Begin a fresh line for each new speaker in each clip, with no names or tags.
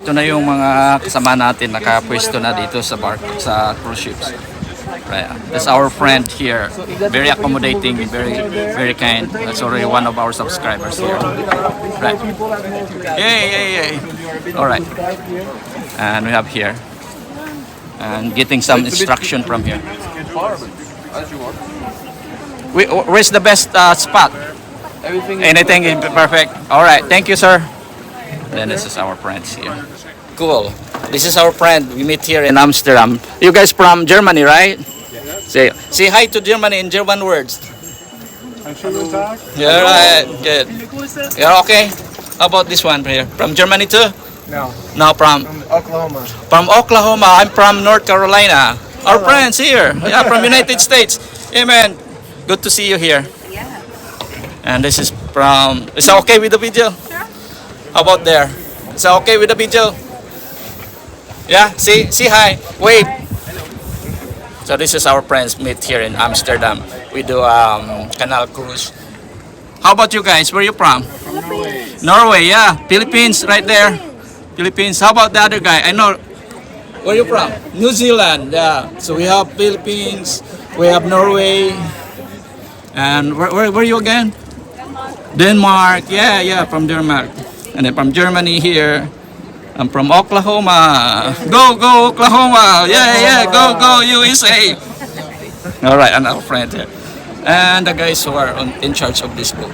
Ito na yung mga kasama natin nakapwesto na dito sa sa cruise ships. Right. That's our friend here. Very accommodating, very kind. That's already one of our subscribers here. Right. Yay. All right. And we have here. And getting some instruction from here. Where's the best spot? Anything is perfect. All right. Thank you, sir. Then this is our friends here. Cool. This is our friend. We meet here in Amsterdam. You guys from Germany, right? Yeah. Say hi to Germany in German words. Yeah, right. Good. You're okay? How about this one here? From Germany too?
No.
No, from
Oklahoma.
From Oklahoma. I'm from North Carolina. Our friends here. Yeah, from United States. Hey man, good to see you here.
Yeah.
And this is from. Is that okay with the video?
Sure.
How about there? Is that okay with the video? Yeah. See hi. Wait. So this is our friends meet here in Amsterdam. We do Canal cruise. How about you guys? Where are you from?
From Norway.
Norway, yeah. Philippines, right there. Philippines. How about the other guy? I know. Where are you from? New Zealand, yeah. So we have Philippines, we have Norway, and where are you again? Denmark, yeah, from Denmark. And then from Germany here. I'm from Oklahoma. Go Oklahoma! Yeah, go USA! All right, and our friend here, and the guys who are in charge of this boat.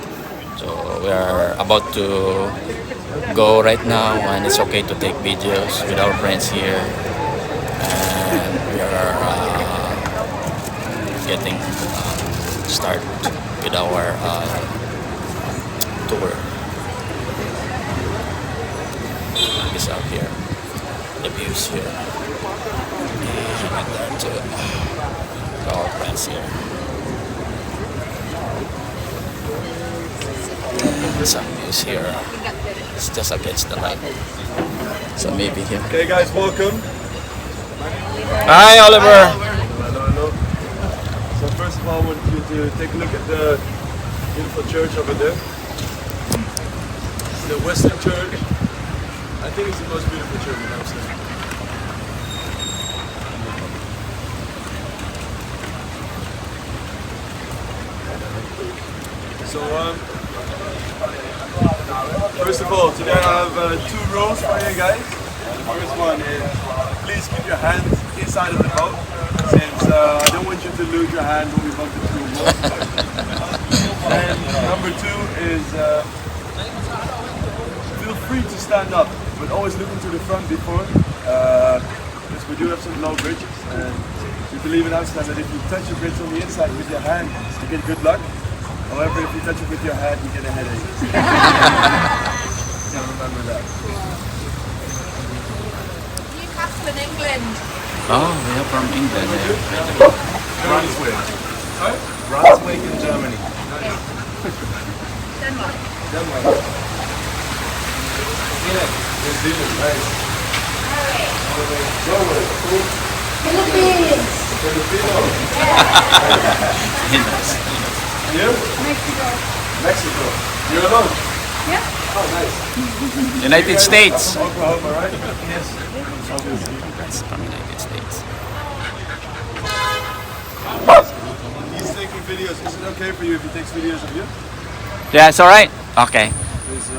So we are about to go right now, and it's okay to take videos with our friends here. And we are getting start with our tour. Is out here, the views here, and there too, our friends here. And some views here. It's just against the light, so maybe here.
Okay, guys, welcome.
Hi, Oliver.
Hello. So first of all, I want you to take a look at the beautiful church over there. It's the Western Church. I think it's the most beautiful church in Amsterdam. So, first of all, today I have two rules for you guys. The first one is, please keep your hands inside of the boat, since I don't want you to lose your hand when we bump into a wall. And number two is, feel free to stand up, but always looking to the front before, because we do have some low bridges, and we believe in Amsterdam that if you touch a bridge on the inside with your hand, you get good luck. However, if you touch it with your hand, you get a headache. So remember that.
Newcastle in England.
Oh, we are from England.
Brunswick. Brunswick in Germany.
Denmark.
Denmark. New Zealand, nice. Norway, cool.
Philippines.
Filipino. You? Mexico. You're alone?
Yeah.
Oh, nice.
United States.
Oklahoma, right? Yes.
That's from United States.
He's taking videos. Is it okay for you if he takes videos of you?
Yeah, it's all right. Okay.
Because,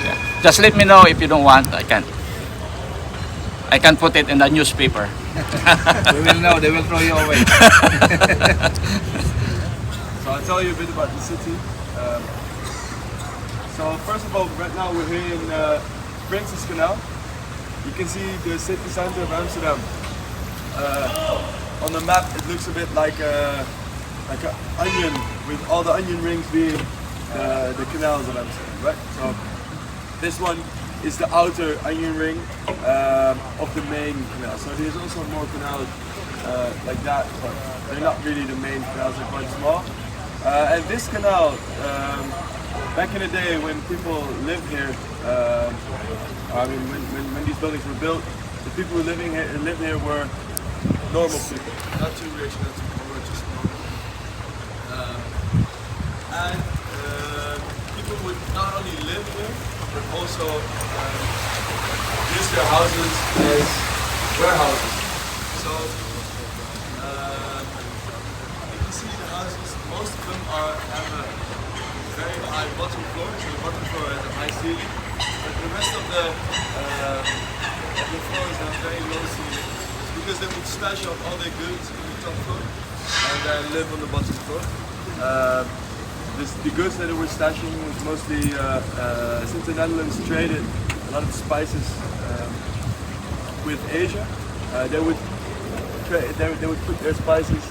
Yeah. Just let me know if you don't want. I can put it in the newspaper.
They will know, they will throw you away.
So I'll tell you a bit about the city. So first of all, right now we're here in Princess Canal. You can see the city center of Amsterdam. On the map it looks a bit like an onion, with all the onion rings being the canals of Amsterdam, right? So this one is the outer onion ring of the main canal. So there's also more canals like that, but they're not really the main canals, they're quite small. And this canal, back in the day when people lived here, I mean when these buildings were built, the people who lived here were normal people, not too rich, not too poor, just normal. And people people would not only live here, but also use their houses as warehouses. So you can see the houses, most of them have a very high bottom floor, so the bottom floor has a high ceiling, but the rest of the floors have very low ceiling. It's because they would stash up all their goods on the top floor and then live on the bottom floor. The goods that they were stashing was mostly, since the Netherlands traded a lot of spices with Asia, they would put their spices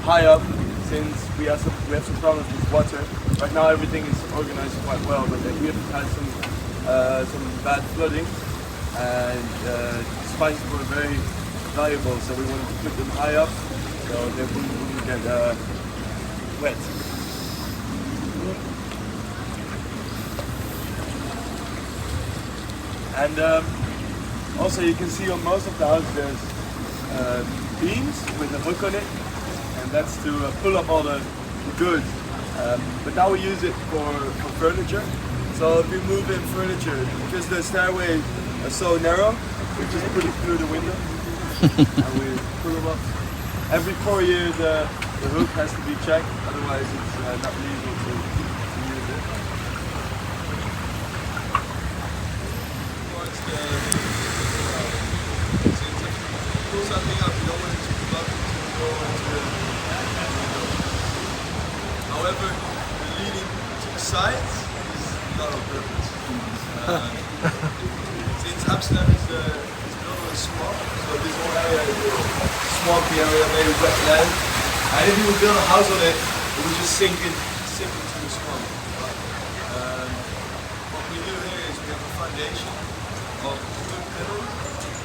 high up, since we have some problems with water. Right now everything is organized quite well, but we have had some bad flooding, and spices were very valuable, so we wanted to put them high up so they wouldn't get wet. And also you can see on most of the houses there's beams with a hook on it, and that's to pull up all the goods. But now we use it for furniture. So if we move in furniture, because the stairways are so narrow, we just put it through the window and we pull them up. Every 4 years the hook has to be checked, otherwise it's not legal to use it. Once pull something up, you don't want it to plug to go into the window. However, the leaning to the sides is not on purpose. Since Amsterdam is built on a swamp, so this whole area is a swampy area, maybe wetland. And if you would build a house on it, it would just sink into the swamp. What we do here is we have a foundation of wood pillars,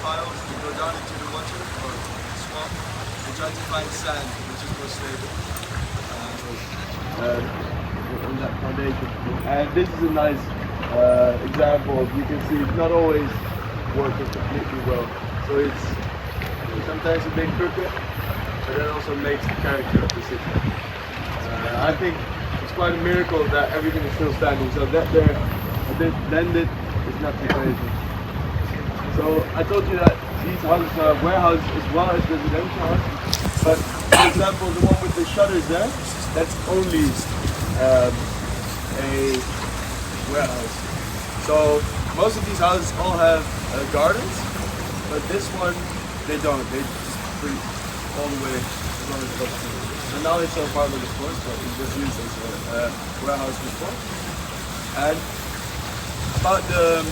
piles that go down into the water or the swamp. We try to find sand, which is more stable. On that foundation. And this is a nice example of, you can see it's not always working completely well. So it's sometimes a bit crooked, but that also makes the character of the city. I think it's quite a miracle that everything is still standing, so that they're a bit bended is not too crazy. So I told you that these houses are warehouses as well as residential houses, but for example the one with the shutters there, that's only a warehouse. So most of these houses all have gardens, but this one they don't. They just bring all the way as long as possible. So now it's an apartment, of course, but it was used as a warehouse before. And about the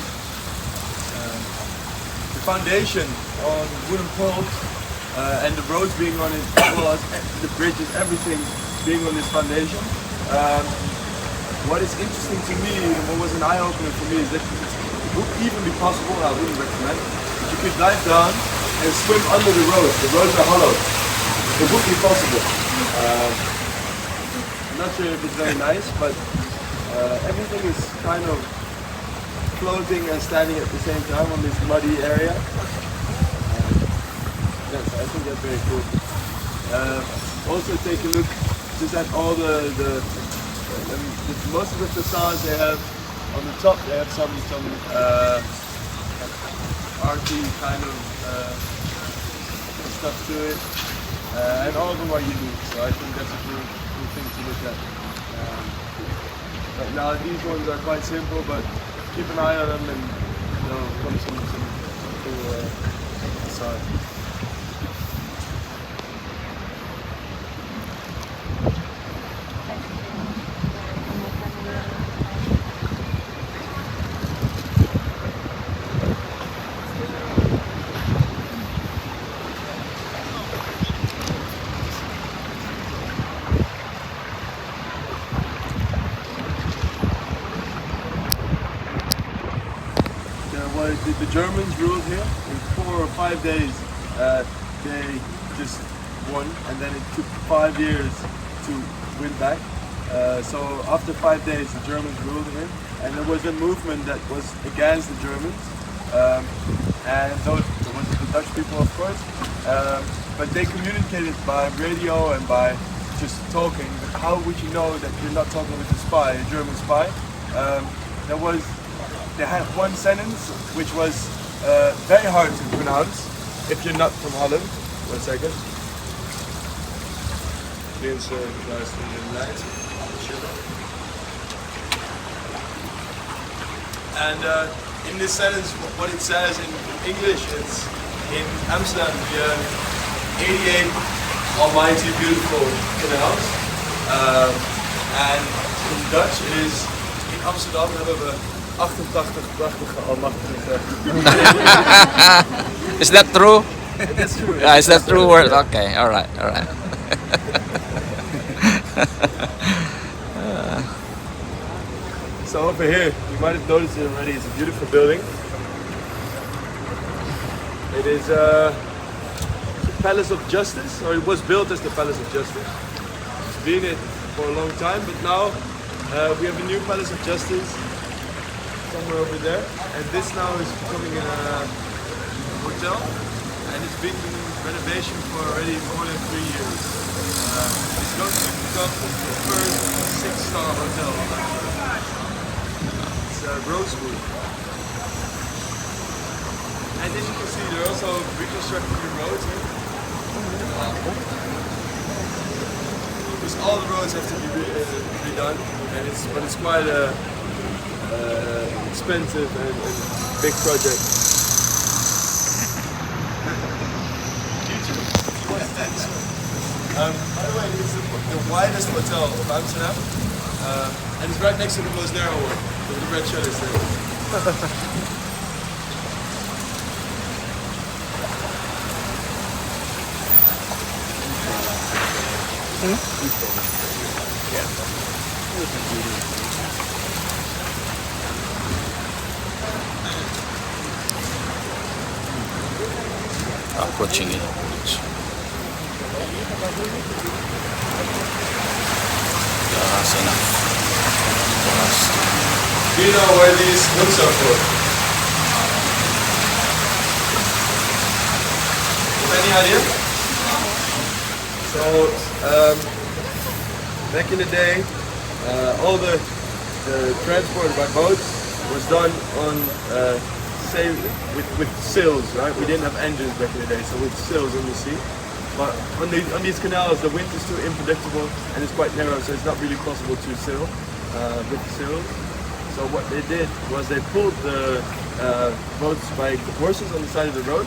foundation on wooden poles and the roads being on it, as well as the bridges, everything being on this foundation. What is interesting to me, and what was an eye-opener for me, is that it would even be possible, I wouldn't recommend, that you could dive down and swim under the roads. The roads are hollow. It would be possible. I'm not sure if it's very nice, but everything is kind of floating and standing at the same time on this muddy area. Yes, I think that's very cool. Also take a look just at all most of the facades they have on the top. They have some arty kind of stuff to it, and all of them are unique. So I think that's a cool thing to look at. But now these ones are quite simple, but keep an eye on them, and there'll come some cool facades. The Germans ruled here. In 4 or 5 days, they just won, and then it took 5 years to win back. So after 5 days, the Germans ruled here, and there was a movement that was against the Germans, and those there was the Dutch people, of course. But they communicated by radio and by just talking. But how would you know that you're not talking with a spy, a German spy? They had one sentence which was very hard to pronounce if you're not from Holland. 1 second. And in this sentence, what it says in English, it's in Amsterdam we have 88 almighty beautiful canals. And in Dutch it is, in Amsterdam hebben we 88 prachtige almachtige.
Is that true?
That's true.
Is that true word? Okay, all right.
So over here, you might have noticed it already, it's a beautiful building. It is the Palace of Justice, or it was built as the Palace of Justice. It's been it for a long time, but now we have a new Palace of Justice somewhere over there. And this now is becoming a hotel, and it's been in renovation for already more than 3 years. It's going to become the first 6-star hotel on Amsterdam. Rosewood. And as you can see, they're also reconstructing the roads here. Because all the roads have to be redone, and it's quite a expensive and big project. By the way, it's the widest hotel of Amsterdam, and it's right next to the most narrow one. With the red shutters there.
Approaching it. That's enough.
Do you know where these hooks are for? Any idea? So, back in the day, all the transport by boats was done on, with sails, right? We didn't have engines back in the day, so with sails on the sea. But on these canals, the wind is too unpredictable and it's quite narrow, so it's not really possible to sail with the sails. So what they did was they pulled the boats by horses on the side of the road.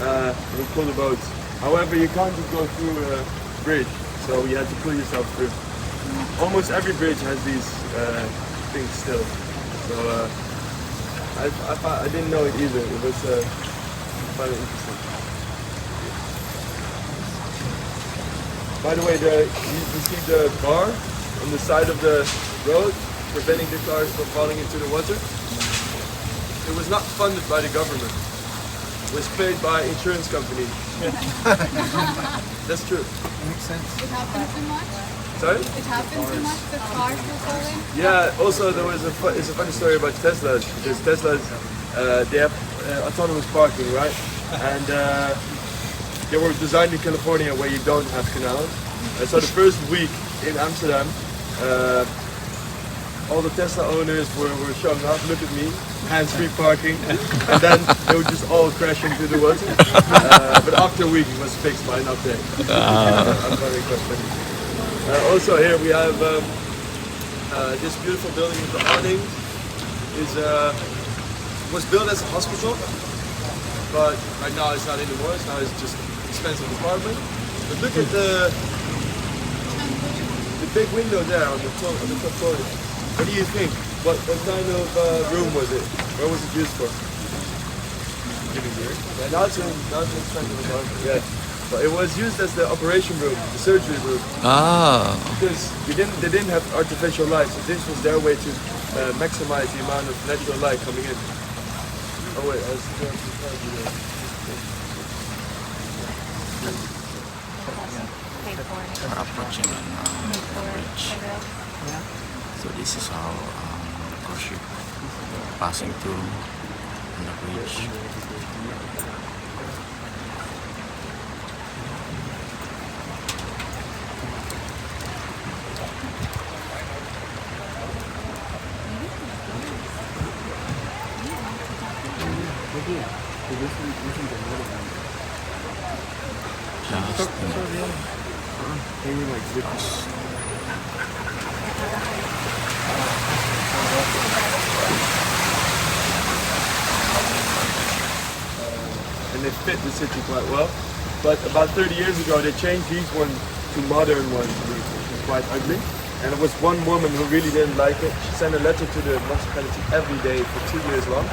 They pull the boats. However, you can't just go through a bridge, so you have to pull yourself through. Almost every bridge has these things still. So I didn't know it either. It was quite interesting. By the way, you see the bar on the side of the road, preventing the cars from falling into the water. It was not funded by the government. It was paid by insurance companies. That's true.
Makes sense.
It happened too much?
Sorry?
It happened too much? The cars were falling?
Yeah, also there was it's a funny story about Teslas, because Teslas, they have autonomous parking, right? And they were designed in California where you don't have canals. And so the first week in Amsterdam, all the Tesla owners were showing up, look at me, hands-free parking, and then they would just all crash into the water. But after a week it was fixed by an update. Also here we have this beautiful building with the awning. Was built as a hospital, but right now it's not anymore, now it's just an expensive apartment. But look at the big window there on the top floor. What do you think? What kind of room was it? What was it used for? Yeah, now it's an expensive apartment. Yeah, but it was used as the operation room, the surgery room.
Ah.
Because they didn't have artificial light, so this was their way to maximize the amount of natural light coming in. Oh wait, I was
We're approaching a bridge. So this is how cruise ship passing through on the bridge.
And they fit the city quite well. But about 30 years ago, they changed these ones to modern ones, which was quite ugly. And it was one woman who really didn't like it. She sent a letter to the municipality every day for 2 years long.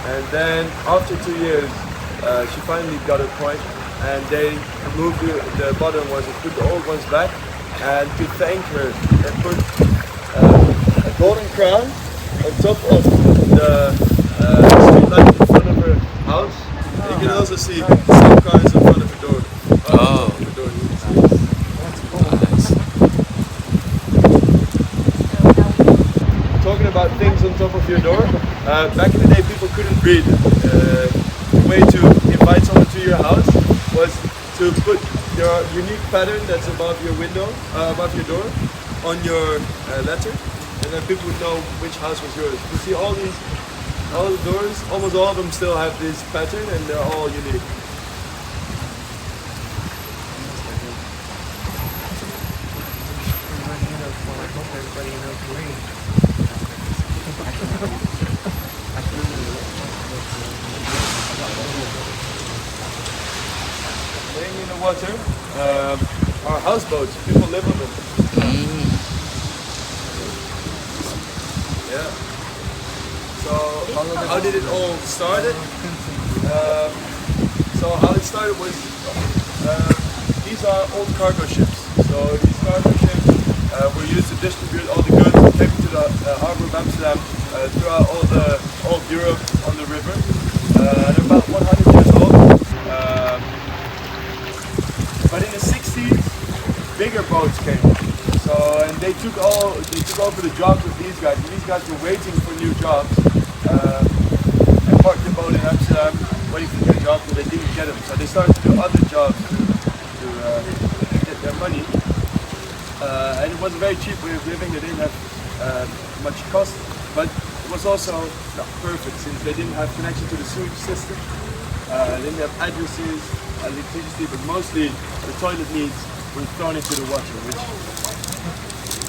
And then after 2 years, she finally got her point, and they moved the modern ones and put the old ones back. And to thank her, they put a golden crown on top of the street light in front of her house. And you can also see some cars in front of the door.
Oh.
The door.
Nice.
Talking about things on top of your door, back in the day people couldn't read. The way to invite someone to your house was to put your unique pattern that's above your window, above your door, on your letter, and then people would know which house was yours. You see all the doors, almost all of them still have this pattern, and they're all unique. Laying in the water are houseboats. People live on them. Yeah. So how did it all start? So how it started was these are old cargo ships. So these cargo ships were used to distribute all the goods that came to the harbor of Amsterdam throughout all of Europe on the river. They're about 100 years old. But in the 60s, bigger boats came. So and they took over the jobs of these guys. And these guys were waiting for new jobs and parked the boat in Amsterdam, waiting for new jobs, but they didn't get them. So they started to do other jobs to get their money. And it was a very cheap way of living. They didn't have much cost, but it was also not perfect since they didn't have connection to the sewage system. They didn't have addresses, electricity, but mostly the toilet needs were thrown into the water, which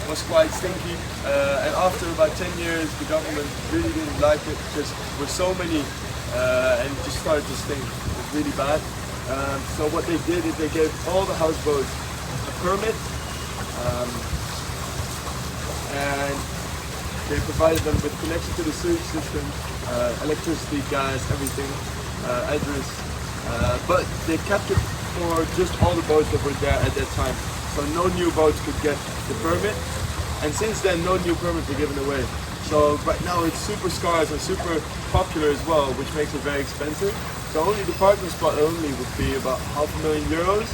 was quite stinky. And after about 10 years, the government really didn't like it because there were so many, and it just started to stink. It was really bad. So what they did is they gave all the houseboats a permit, and they provided them with connection to the sewage system, electricity, gas, everything, address. But they kept it for just all the boats that were there at that time. So no new boats could get the permit. And since then, no new permits were given away. So right now it's super scarce and super popular as well, which makes it very expensive. So only the parking spot only would be about €500,000,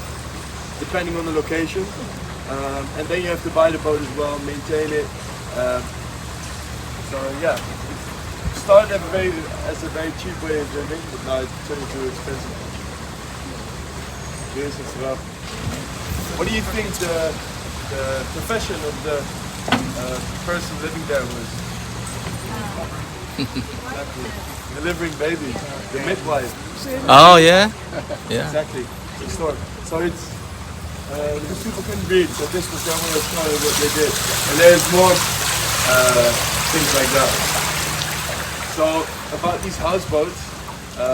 depending on the location. And then you have to buy the boat as well, maintain it. So yeah, it started as a very cheap way of living, but now it's turned into expensive. Yes, it's rough. What do you think the profession of the person living there was? Exactly. Delivering babies, the midwife.
Oh yeah, yeah.
Exactly. The story. So it's because people couldn't read, so this was their way of showing what they did. And there's more things like that. So about these houseboats,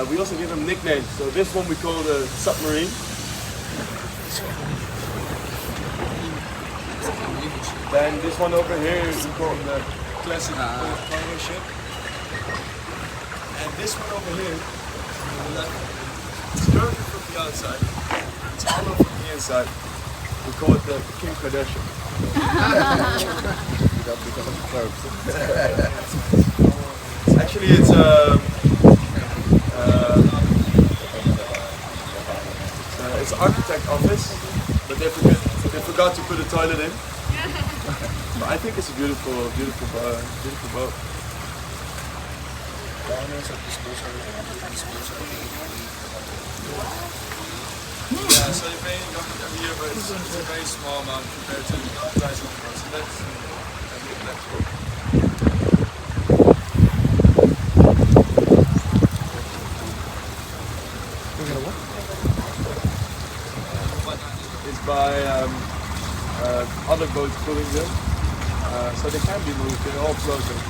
we also give them nicknames. So this one we call the submarine. Then this one over here is called the classic cargo ship. And this one over here, it's curved from the outside. It's hollow from the inside. We call it the Kim Kardashian. Because of the curves. Actually, it's it's an architect office, but they forgot to put a toilet in. But I think it's a beautiful boat. Yeah, so you're paying every year, but it's a very small amount compared to the price of the boat. So that's cool. pulling them. So they can be moved, they're all floating.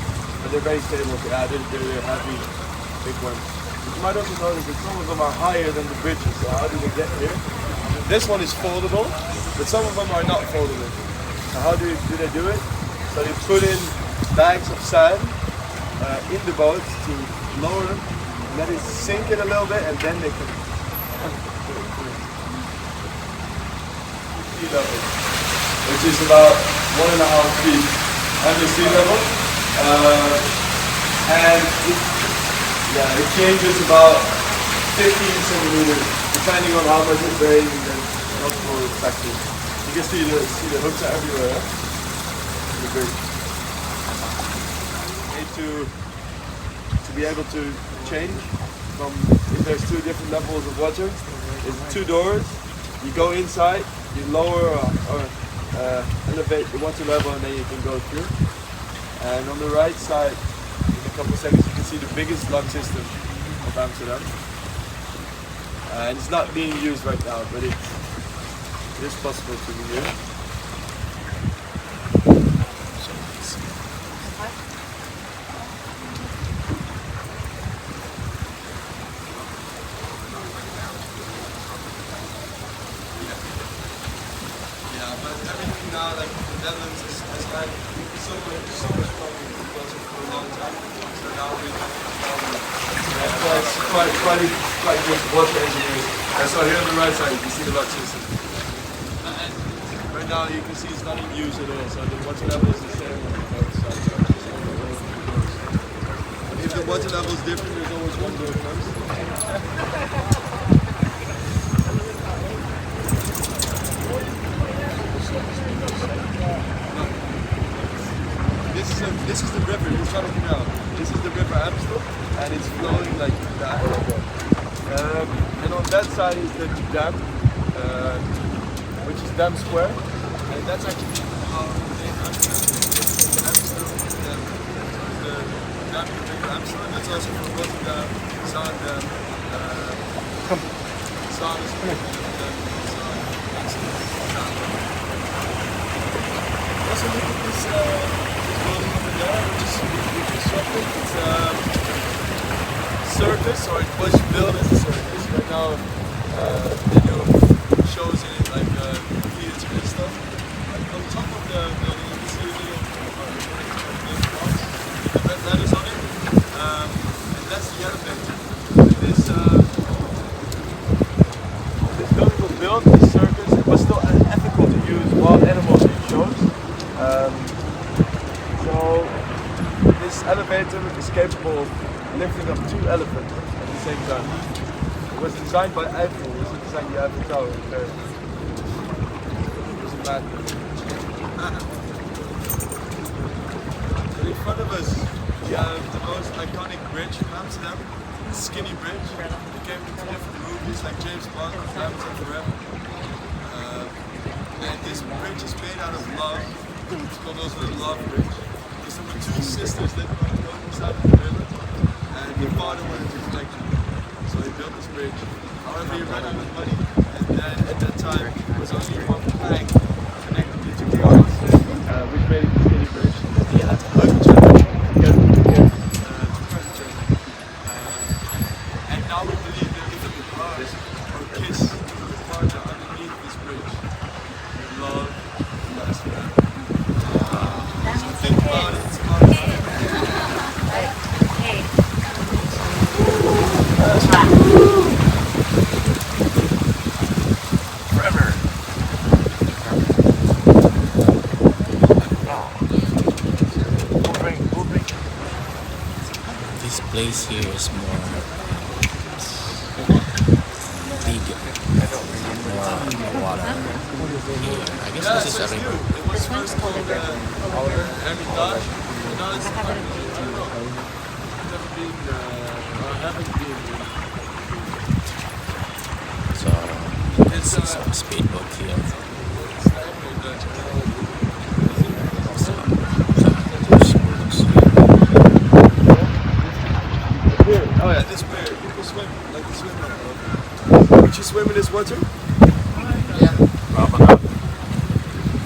But they're very stable. Yeah, they're heavy, big ones. But you might also notice that some of them are higher than the bridges. So how do they get here? This one is foldable, but some of them are not foldable. So how do they do it? So they put in bags of sand in the boat to lower them, and let it sink it a little bit, and then they can sea level, which is about 1.5 feet under sea level, and it changes about 15 centimeters depending on how much it rains and multiple factors. You can see the hooks are everywhere. The bridge. You need to be able to change from, if there's 2 different levels of water, there's 2 doors. You go inside, you lower or elevate the water level, and then you can go through. And on the right side, in a couple of seconds, you can see the biggest lock system of Amsterdam. And it's not being used right now, but it is possible to be used. But everything now, like the Netherlands has had so much problem with water for a long time. So now we quite good water engineers. So here on the right side, you can see the lock system. And right now you can see it's not in use at all. So the water level is the same on both sides. If the water level is different, there's always one door closed. This is the river, it's not a canal. This is the river Amstel, and it's flowing like that. And on that side is the dam, which is Dam Square, and that's actually how they Amstel. The dam in the river Amstel, and that's also from Rotterdam, Zaandam, Also look at this building over there, which is reconstructed. It's a circus, or it was built as a circus. Right now, they do shows in it, like theater and stuff. And on top of the building, you can see a little cross with the red letters on it. And that's the elevator. This building was built, this circus. It was still unethical to use wild animals in shows. So this elevator is capable of lifting up 2 elephants at the same time. It was designed by Eiffel. It was designed by Eiffel Tower in Paris. It was a madness. And in front of us, we have the most iconic bridge in Amsterdam, the Skinny Bridge. It came into different movies like James Bond, Amstel River. And this bridge is made out of love. It's called also the Love Bridge. Because there were 2 sisters living on the other side of the river, and their father wanted to protect them. So he built this bridge. However, he ran out of money, and then at that time there was only one plank connecting the 2 parts, which made it the Skinny Bridge. He had to overturn it to get to present church. And now we believe that if you hug or kiss your partner underneath this bridge, your love lasts forever. Think about it. It's about forever.
This place here is more big, more water here. I guess this is a river.
It was first called Hermitage, and now it's I don't know. I've never been I haven't been
So this is some speedboat here.
Oh yeah, this where people swim, like they swim now. Would you swim in this water?
Yeah, probably not.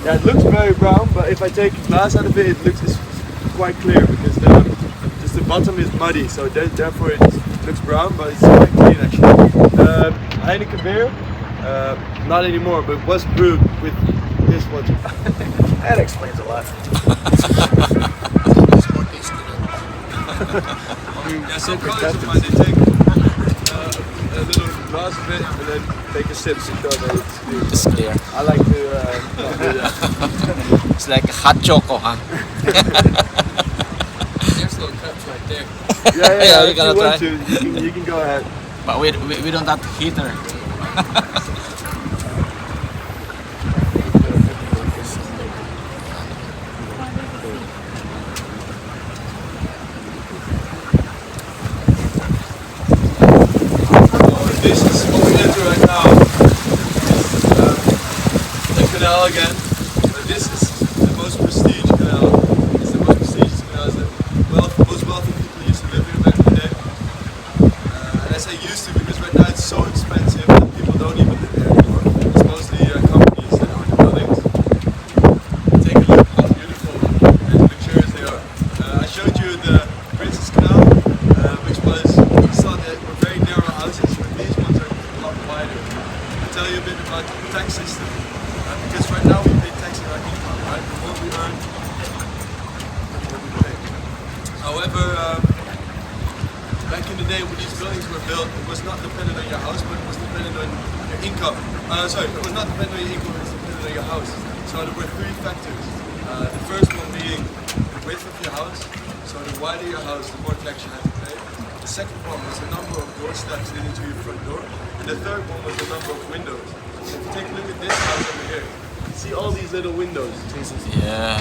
Yeah, it looks very very brown, but if I take glass out of it, it looks it's quite clear because just the bottom is muddy, so therefore it looks brown, but it's quite clean actually. Heineken beer, not anymore, but was brewed with this water.
That explains a lot.
Yeah, some colleagues of mine, they take a little glass of it and then take a sip because
It's clear.
I like to not do that.
It's like hot choco, huh?
There's little cups right there.
Yeah,
you
if
gotta
you want
try.
to, you can go ahead.
But we don't have heater.
This is what we enter right now. The canal again. This is the most prestige canal. It's the most prestigious canal that most wealthy people used to live here back in the day. And I say used to because right now it's so expensive that people don't even live here anymore. It's mostly companies that own the buildings. Take a look how beautiful and luxurious they are. I showed you the Princess Canal, which was, you saw that were very narrow houses, but these ones are a lot wider. I'll tell you a bit about the tax system. Because right now we pay tax on our income, right? The more we earn, the more we pay. However, back in the day when these buildings were built, it was not dependent on your house, but it was dependent on your income. Sorry, it was not dependent on your income, it was dependent on your house. So there were three factors. The first one being the width of your house. So the wider your house, the more tax you had to pay. The second one was the number of doorsteps leading to your front door. And the third one was the number of windows. So if you take a look at this house over here, you see all these little windows.
Yeah.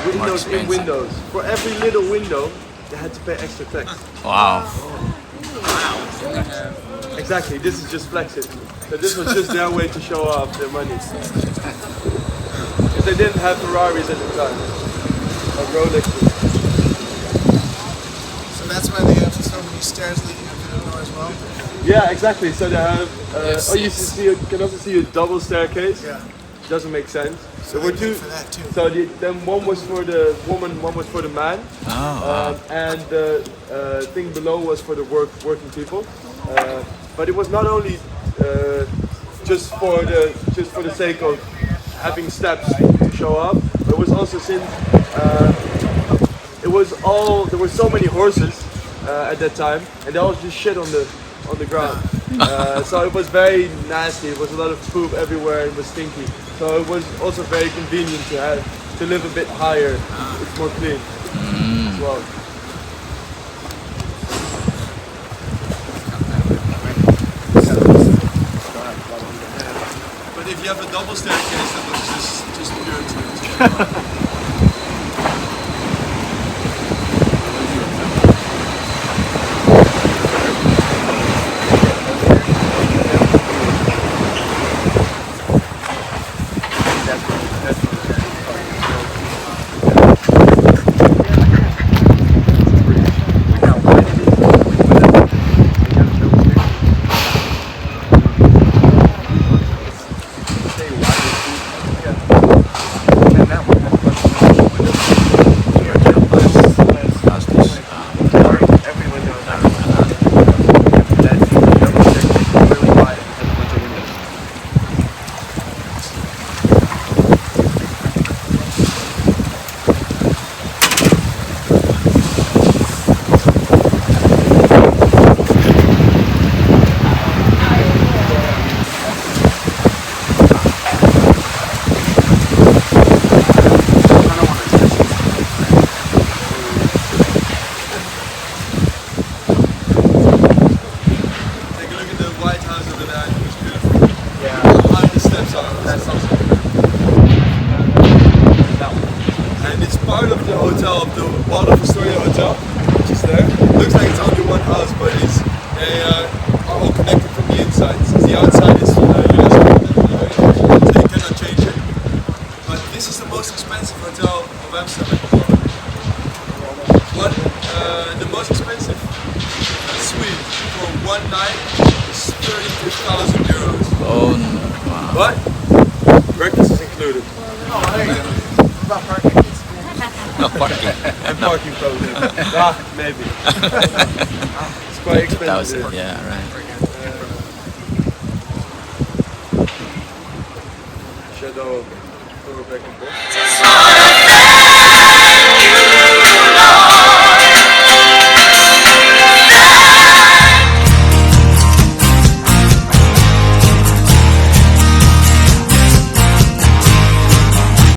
Windows
More
in windows. For every little window, they had to pay extra tax.
Wow.
Exactly, this is just flexing. So this was just their way to show off their money. Because they didn't have Ferraris at the time. Or Rolexes.
So that's why they have so many stairs leading up to the door as well?
Yeah, exactly. So they have. You can also see a double staircase.
Yeah.
Doesn't make sense.
So
There were
they
two.
pay for that too.
So then one was for the woman, one was for the man, and the thing below was for the working people. But it was not only just for the sake of having steps to show up, but it was also since there were so many horses at that time, and they all just shit on the ground. So it was very nasty. It was a lot of poop everywhere. It was stinky. So it was also very convenient to live a bit higher. It's more clean as well. But if you have a double staircase, that was just pure expensive. And it's part of the hotel, of the Waldorf Astoria Hotel, which is there. Looks like it's only one house, but they are all connected from the inside. Since the outside is UNESCO, so you cannot change it. But this is the most expensive hotel of Amsterdam. The most expensive suite for one night is 32,000 euros.
Oh no. Wow.
But breakfast is included.
Oh, there you go. about parking?
No parking.
And parking probably. Maybe. It's quite expensive.
2,000. Yeah, right.
Shadow, go back and forth.